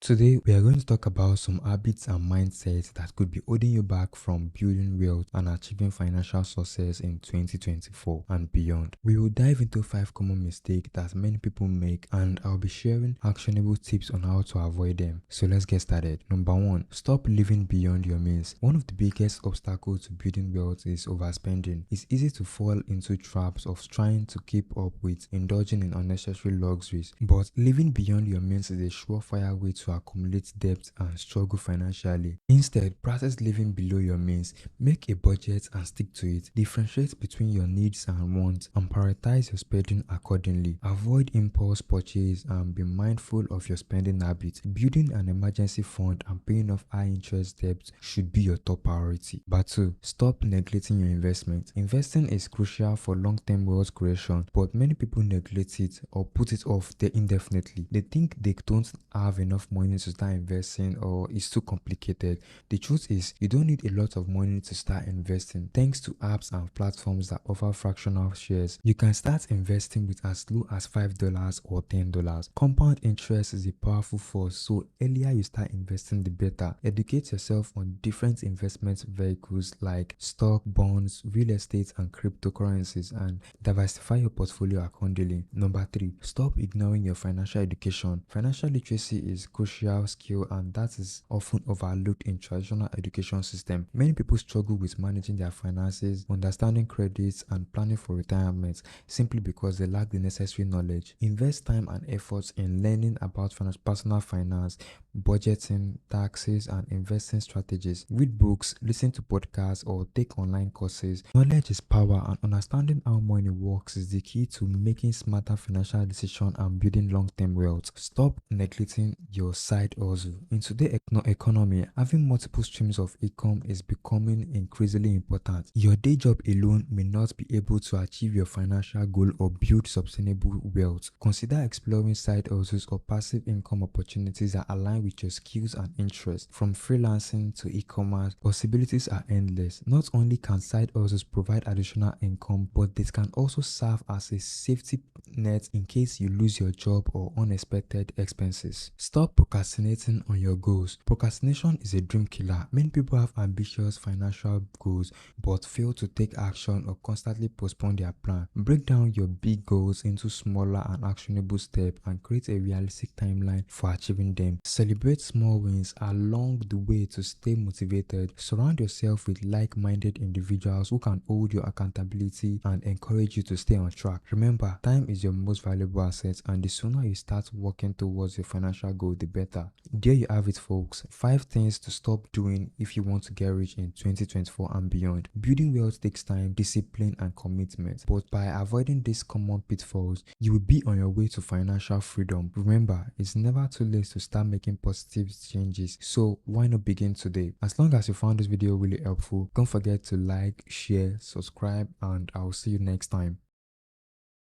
Today, we are going to talk about some habits and mindsets that could be holding you back from building wealth and achieving financial success in 2024 and beyond. We will dive into 5 common mistakes that many people make, and I'll be sharing actionable tips on how to avoid them. So let's get started. Number 1, stop living beyond your means. One of the biggest obstacles to building wealth is overspending. It's easy to fall into traps of trying to keep up with indulging in unnecessary luxuries, but living beyond your means is a surefire way to accumulate debt and struggle financially. Instead, practice living below your means. Make a budget and stick to it. Differentiate between your needs and wants and prioritize your spending accordingly. Avoid impulse purchase and be mindful of your spending habits. Building an emergency fund and paying off high interest debt should be your top priority. Number 2, stop neglecting your investment. Investing is crucial for long-term wealth creation, but many people neglect it or put it off indefinitely. They think they don't have enough money to start investing or it's too complicated. The truth is, you don't need a lot of money to start investing. Thanks to apps and platforms that offer fractional shares, you can start investing with as low as $5 or $10. Compound interest is a powerful force, so earlier you start investing, the better. Educate yourself on different investment vehicles like stock, bonds, real estate, and cryptocurrencies, and diversify your portfolio accordingly. Number 3, stop ignoring your financial education. Financial literacy is a crucial skill, and that is often overlooked in traditional education system. Many people struggle with managing their finances, understanding credits, and planning for retirement simply because they lack the necessary knowledge. Invest time and efforts in learning about personal finance, budgeting, taxes, and investing strategies. Read books, listen to podcasts, or take online courses. Knowledge is power, and understanding how money works is the key to making smarter financial decisions and building long-term wealth. Stop neglecting your side hustle. In today's economy, having multiple streams of income is becoming increasingly important. Your day job alone may not be able to achieve your financial goal or build sustainable wealth. Consider exploring side hustles or passive income opportunities that align with your skills and interests. From freelancing to e-commerce, possibilities are endless. Not only can side hustles provide additional income, but they can also serve as a safety net in case you lose your job or unexpected expenses. Stop procrastinating on your goals. Procrastination is a dream killer. Many people have ambitious financial goals but fail to take action or constantly postpone their plan. Break down your big goals into smaller and actionable steps and create a realistic timeline for achieving them. Celebrate small wins along the way to stay motivated. Surround yourself with like-minded individuals who can hold your accountability and encourage you to stay on track. Remember, time is your most valuable asset, and the sooner you start working towards your financial goal, the better. There you have it, folks. 5 things to stop doing if you want to get rich in 2024 and beyond. Building wealth takes time, discipline, and commitment, but by avoiding these common pitfalls, you will be on your way to financial freedom. Remember, it's never too late to start making positive changes, so why not begin today? As long as you found this video really helpful, don't forget to like, share, subscribe, and I'll see you next time.